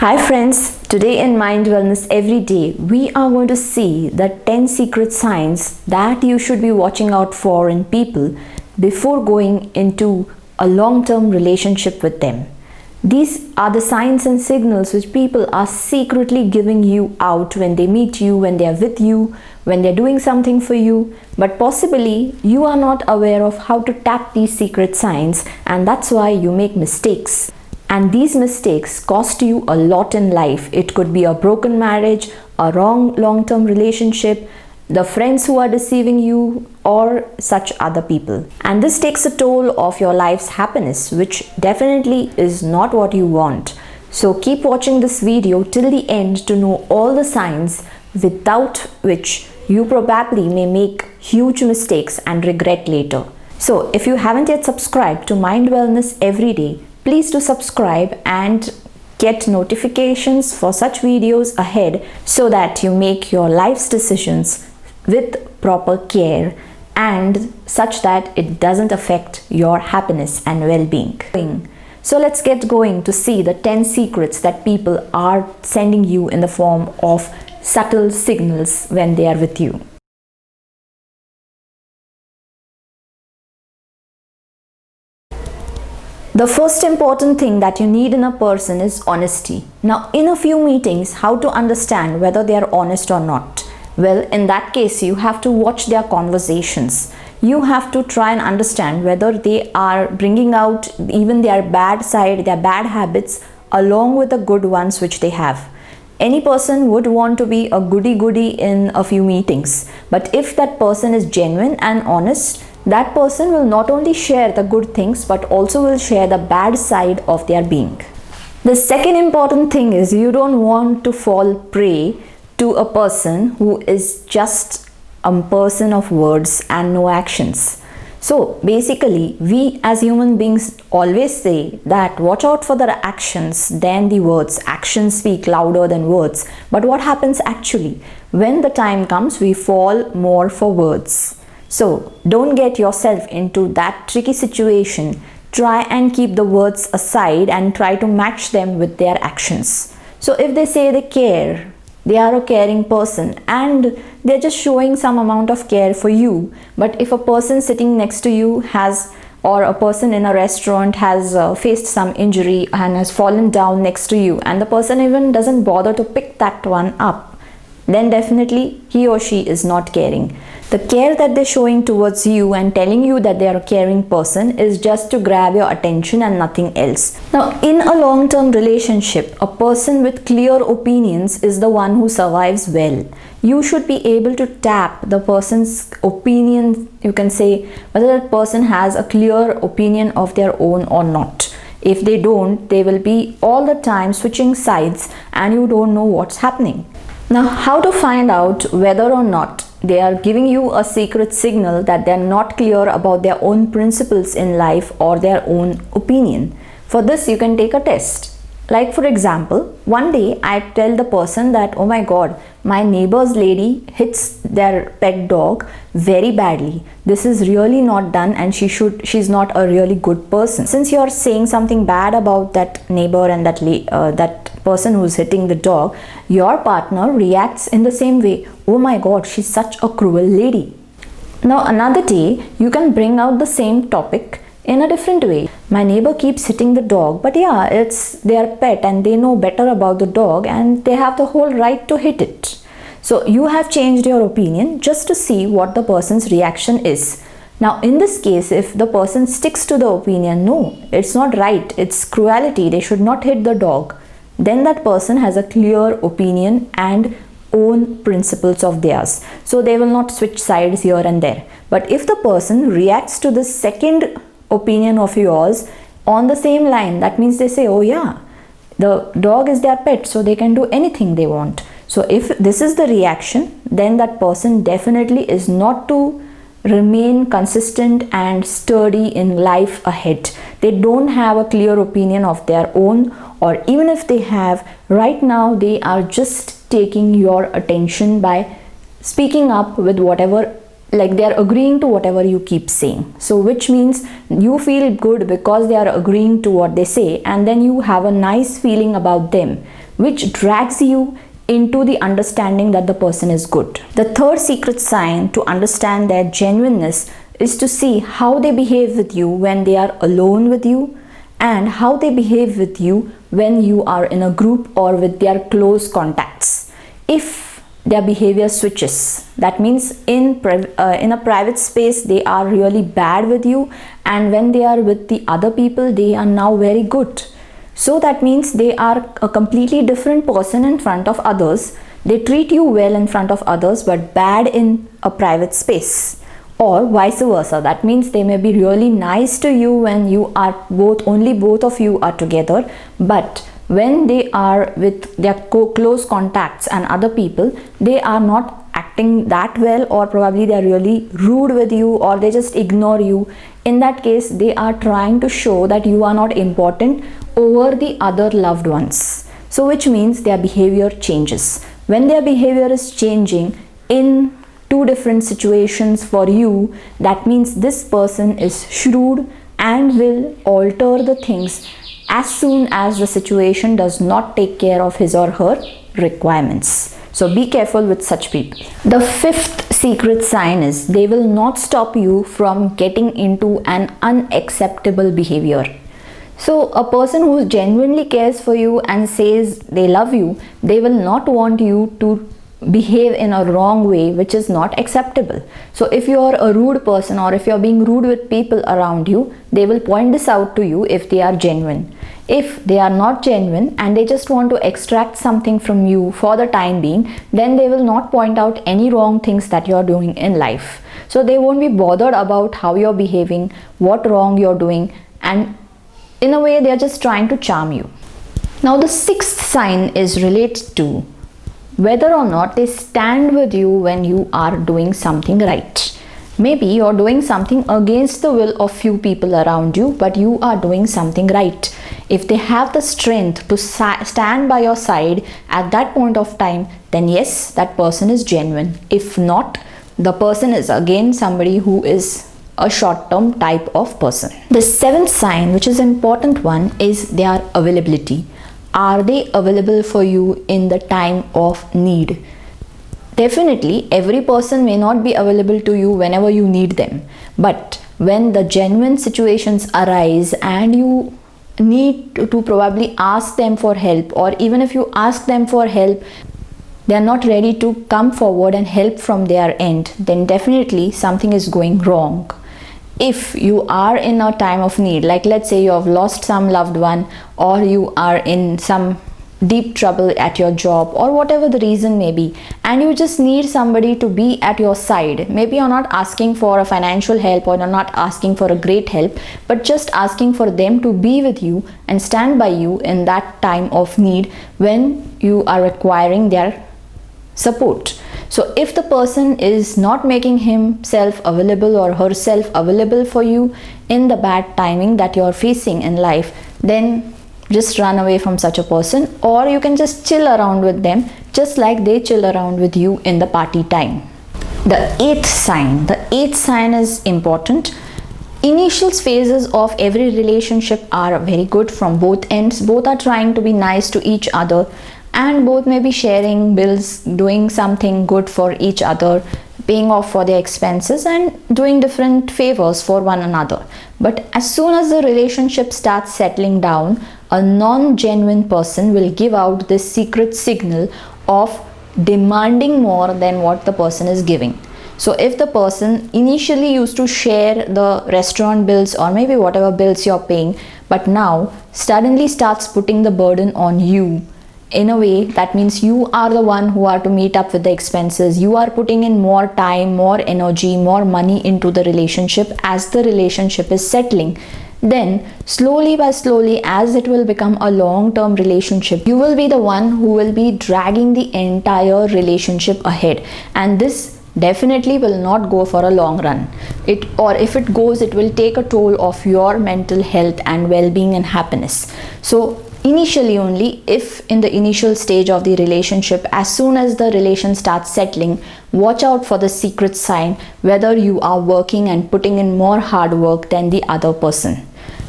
Hi friends, today in Mind Wellness Everyday, we are going to see the 10 secret signs that you should be watching out for in people before going into a long-term relationship with them. These are the signs and signals which people are secretly giving you out when they meet you, when they are with you, when they're doing something for you, but possibly you are not aware of how to tap these secret signs, and that's why you make mistakes. And these mistakes cost you a lot in life. It could be a broken marriage, a wrong long-term relationship, the friends who are deceiving you, or such other people. And this takes a toll of your life's happiness, which definitely is not what you want. So keep watching this video till the end to know all the signs without which you probably may make huge mistakes and regret later. So if you haven't yet subscribed to Mind Wellness Everyday, please do subscribe and get notifications for such videos ahead so that you make your life's decisions with proper care and such that it doesn't affect your happiness and well-being. So let's get going to see the 10 secrets that people are sending you in the form of subtle signals when they are with you. The first important thing that you need in a person is honesty. Now, in a few meetings, how to understand whether they are honest or not? Well, in that case, you have to watch their conversations. You have to try and understand whether they are bringing out even their bad side, their bad habits, along with the good ones which they have. Any person would want to be a goody-goody in a few meetings. But if that person is genuine and honest, that person will not only share the good things but also will share the bad side of their being. The second important thing is you don't want to fall prey to a person who is just a person of words and no actions. So basically, we as human beings always say that watch out for the actions than the words. Actions speak louder than words. But what happens actually? When the time comes, we fall more for words. So don't get yourself into that tricky situation. Try and keep the words aside and try to match them with their actions. So if they say they care, they are a caring person and they're just showing some amount of care for you. But if a person sitting next to you or a person in a restaurant has faced some injury and has fallen down next to you, and the person even doesn't bother to pick that one up, then definitely he or she is not caring. The care that they're showing towards you and telling you that they are a caring person is just to grab your attention and nothing else. Now, in a long-term relationship, a person with clear opinions is the one who survives well. You should be able to tap the person's opinion, you can say, whether that person has a clear opinion of their own or not. If they don't, they will be all the time switching sides and you don't know what's happening. Now, how to find out whether or not they are giving you a secret signal that they are not clear about their own principles in life or their own opinion? For this, you can take a test. Like for example, one day I tell the person that, oh my God, my neighbor's lady hits their pet dog very badly. This is really not done and she's not a really good person. Since you're saying something bad about that neighbor and that person who's hitting the dog, your partner reacts in the same way. Oh my God, she's such a cruel lady. Now another day, you can bring out the same topic in a different way. My neighbor keeps hitting the dog, but yeah, it's their pet and they know better about the dog and they have the whole right to hit it. So you have changed your opinion just to see what the person's reaction is. Now in this case, if the person sticks to the opinion, no, it's not right, it's cruelty, they should not hit the dog, then that person has a clear opinion and own principles of theirs. So they will not switch sides here and there. But if the person reacts to the second opinion of yours on the same line, that means they say, oh yeah, the dog is their pet, so they can do anything they want. So if this is the reaction, then that person definitely is not to remain consistent and sturdy in life ahead. They don't have a clear opinion of their own, or even if they have, right now they are just taking your attention by speaking up with whatever like they are agreeing to whatever you keep saying. So which means you feel good because they are agreeing to what they say, and then you have a nice feeling about them, which drags you into the understanding that the person is good. The third secret sign to understand their genuineness is to see how they behave with you when they are alone with you, and how they behave with you when you are in a group or with their close contacts. If their behavior switches, that means in a private space they are really bad with you, and when they are with the other people they are now very good. So that means they are a completely different person in front of others. They treat you well in front of others but bad in a private space. Or vice versa, that means they may be really nice to you when you are only both of you are together, but when they are with their close contacts and other people, they are not acting that well, or probably they are really rude with you, or they just ignore you. In that case, they are trying to show that you are not important over the other loved ones. So which means their behavior changes. When their behavior is changing in two different situations for you, that means this person is shrewd and will alter the things as soon as the situation does not take care of his or her requirements. So be careful with such people. The fifth secret sign is they will not stop you from getting into an unacceptable behavior. So a person who genuinely cares for you and says they love you, they will not want you to behave in a wrong way which is not acceptable. So if you are a rude person, or if you are being rude with people around you, they will point this out to you if they are genuine. If they are not genuine and they just want to extract something from you for the time being, then they will not point out any wrong things that you are doing in life. So they won't be bothered about how you're behaving, what wrong you're doing, and in a way they are just trying to charm you. Now the sixth sign is related to whether or not they stand with you when you are doing something right. Maybe you're doing something against the will of few people around you, but you are doing something right. If they have the strength to stand by your side at that point of time, then yes, that person is genuine. If not, the person is again somebody who is a short-term type of person. The seventh sign, which is an important one, is their availability. Are they available for you in the time of need? Definitely, every person may not be available to you whenever you need them. But when the genuine situations arise and you need to probably ask them for help, or even if you ask them for help, they are not ready to come forward and help from their end, then definitely something is going wrong. If you are in a time of need, like let's say you have lost some loved one, or you are in some deep trouble at your job, or whatever the reason may be, and you just need somebody to be at your side. Maybe you're not asking for a financial help, or you're not asking for a great help, but just asking for them to be with you and stand by you in that time of need when you are requiring their support. So if the person is not making himself available or herself available for you in the bad timing that you're facing in life, then just run away from such a person, or you can just chill around with them just like they chill around with you in the party time. The eighth sign is important. Initial phases of every relationship are very good from both ends. Both are trying to be nice to each other, and both may be sharing bills, doing something good for each other, paying off for their expenses, and doing different favors for one another. But as soon as the relationship starts settling down, a non-genuine person will give out this secret signal of demanding more than what the person is giving. So if the person initially used to share the restaurant bills, or maybe whatever bills you're paying, but now suddenly starts putting the burden on you, in a way that means you are the one who are to meet up with the expenses, you are putting in more time, more energy, more money into the relationship as the relationship is settling, then slowly by slowly, as it will become a long-term relationship, you will be the one who will be dragging the entire relationship ahead, and this definitely will not go for a long run. Or if it goes, it will take a toll of your mental health and well-being and happiness. So initially only. If in the initial stage of the relationship, as soon as the relation starts settling, watch out for the secret sign whether you are working and putting in more hard work than the other person.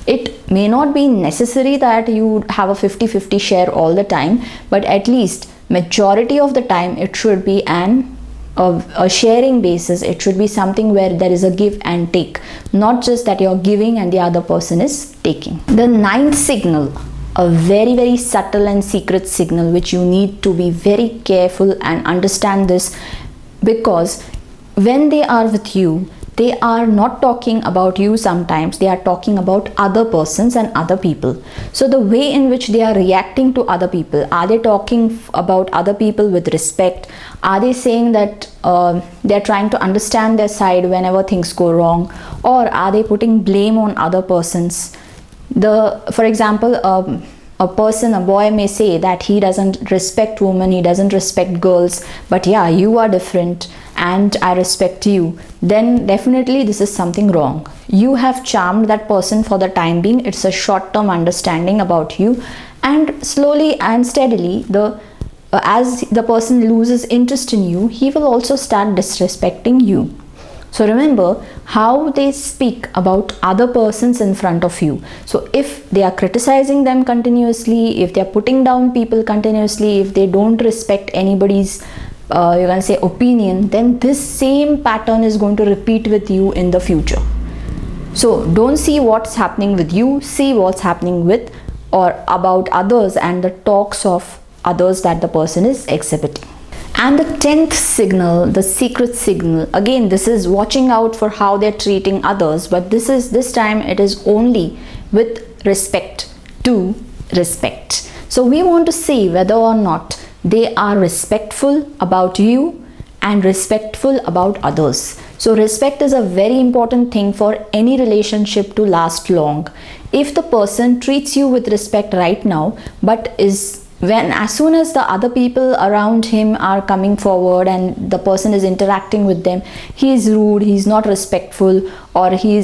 It may not be necessary that you have a 50-50 share all the time, but at least majority of the time it should be a sharing basis. It should be something where there is a give and take, not just that you're giving and the other person is taking. The ninth signal, a very, very subtle and secret signal, which you need to be very careful and understand this, because when they are with you, they are not talking about you. Sometimes they are talking about other persons and other people. So the way in which they are reacting to other people, are they talking about other people with respect? Are they saying that they are trying to understand their side whenever things go wrong, or are they putting blame on other persons? For example, a boy may say that he doesn't respect women, he doesn't respect girls, but yeah, you are different and I respect you. Then definitely this is something wrong. You have charmed that person for the time being. It's a short-term understanding about you, and slowly and steadily, as the person loses interest in you, he will also start disrespecting you. So remember how they speak about other persons in front of you. So if they are criticizing them continuously, if they are putting down people continuously, if they don't respect anybody's you can say opinion, then this same pattern is going to repeat with you in the future. So don't see what's happening with you, see what's happening with or about others and the talks of others that the person is exhibiting. And the 10th signal, the secret signal, again this is watching out for how they're treating others, but this time it is only with respect to respect. So we want to see whether or not they are respectful about you and respectful about others. So respect is a very important thing for any relationship to last long. If the person treats you with respect right now, but as soon as the other people around him are coming forward and the person is interacting with them, he is rude, he is not respectful, or he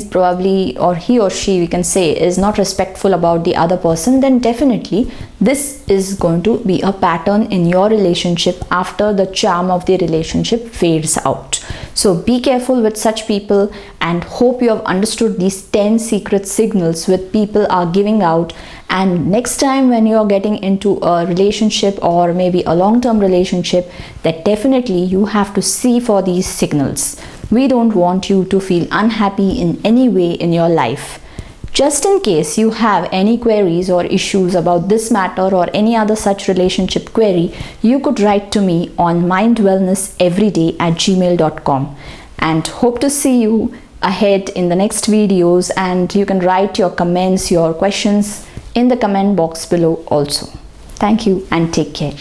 or she, we can say, is not respectful about the other person, then definitely this is going to be a pattern in your relationship after the charm of the relationship fades out. So be careful with such people, and hope you have understood these 10 secret signals which people are giving out. And next time when you are getting into a relationship or maybe a long-term relationship, that definitely you have to see for these signals. We don't want you to feel unhappy in any way in your life. Just in case you have any queries or issues about this matter or any other such relationship query, you could write to me on mindwellnesseveryday@gmail.com, and hope to see you ahead in the next videos. And you can write your comments, your questions in the comment box below also. Thank you and take care.